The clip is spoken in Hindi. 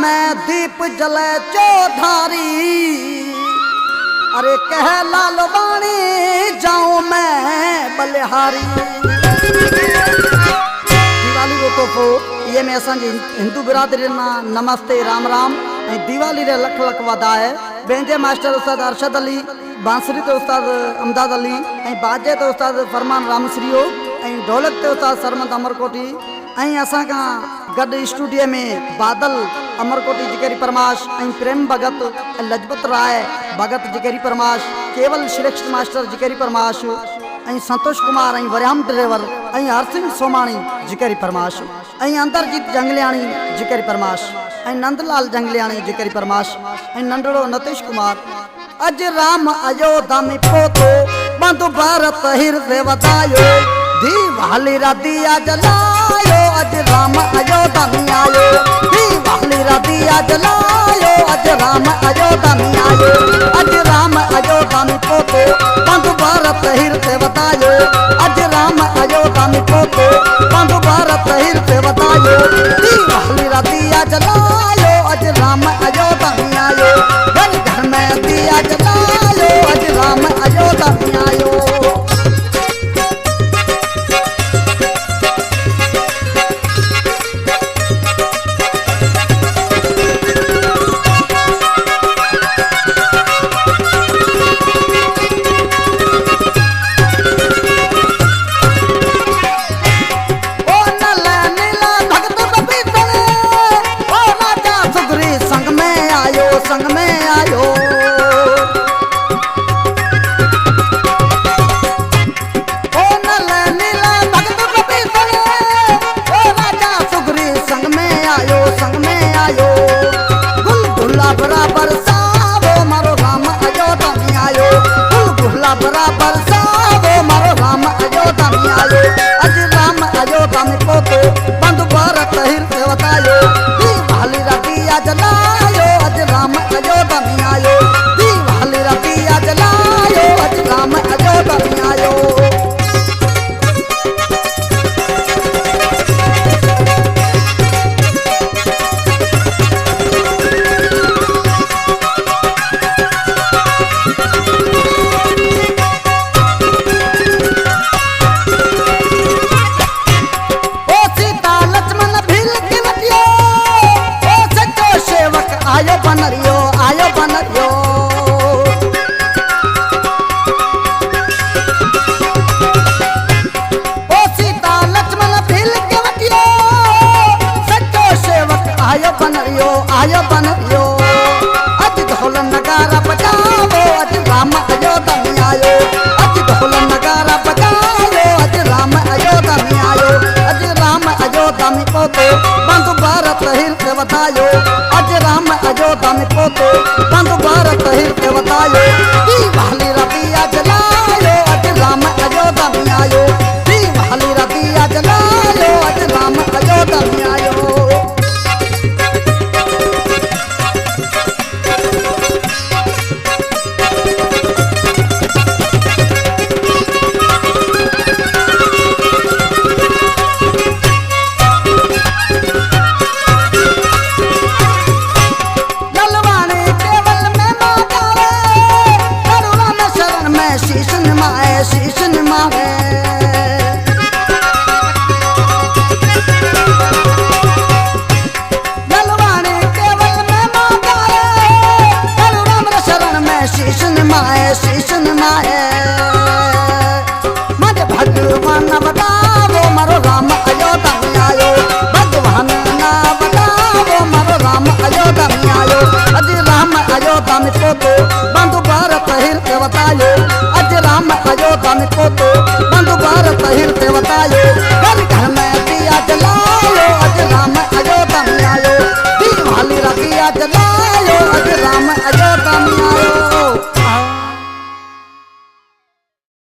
में दीप जले चौधारी, अरे कह लालवाणी जाऊं मैं बलिहारी। दिवाली रो तोहफ़ो ये में असांजी हिंदू बिरादरी मां नमस्ते राम राम ऐं दिवाली रे लख लख वाधाए। बेंजे मास्टर उस्ताद अरशद अली, बांसुरी ते उस्ताद अमदाद अली ऐं बाजे ते उस्ताद फरमान रामश्रियो ऐं ढोलक ते उस्ताद सरमत अमरकोटी ऐं असां खां गॾु स्टूडियो में बादल अमरकोटी जिकेरी परमाश ऐं प्रेम भगत ऐं लजपत राय भगत जिकेरी परमाश, केवल श्रेष्ठ मास्टर जिकेरी परमाश ऐं संतोष कुमार ऐं वरियाम ड्राइवर ऐं हरसिंह सोमाणी जिकेरी परमाश ऐं अंतरजीत जंगलियाणी जिकेरी परमाश ऐं नंदलाल जंगलियाणी जिकेरी परमाश ऐं नंढड़ो नतीश कुमार। अज राम अयोध्या में पोतो बंधु भारत हृदय वधायो, दिवाली रा दिया जलायो अज राम अयोध्या में आयो, दिवाली रा दिया जलायो अज राम अयोध्या में आयो। अज राम अयोध्या में पोतो बंधु भारत हृदय वधायो, अज राम अयोध्या में पोतो बंधु भारत हृदय वधायो, दिवाली रा दिया जलायो अज राम अयोध्या में आयो, घर घर में दिया जलायो अज राम अयोध्या में आयो। संग में आयो ओ नल नीला भगत कपीतन, ओ राजा सुग्री संग में आयो, संग में आयो। गुल गुला बराबर सावो मारो राम अयोध्या में आयो, गुल गुला बराबर सावो मारो राम अयोध्या में आयो। अज राम अयोध्या में पोतो बंधु भारत हृदय वधायो, दिवाली रा दिया जलायो अज राम अयोध्या में आयो, दिवाली रा दिया जलायो अज राम अयोध्या में आयो। ओ सीता लक्ष्मण भील के बटियो, ओ सच्चो सेवक आयो बनरियो, आयो बनरियो। ओ सीता लक्ष्मण भील के बटियो, सच्चो सेवक आयो बनरियो, आयो बनरियो। अज ढोल नगारा बजाओ अज राम अयोध्या में आयो, अज ढोल नगारा बजाओ अज राम अयोध्या में आयो। अज राम अयोध्या में पोतो बंधु भारत हृदय वधायो, अज राम अयोध्या में पोतो बंधु भारत हृदय वधायो, दिवाली रा दिया जलायो अज राम अयोध्या में आयो, दिवाली रा दिया जलायो अज राम अयोध्या में आयो। शीश निमाए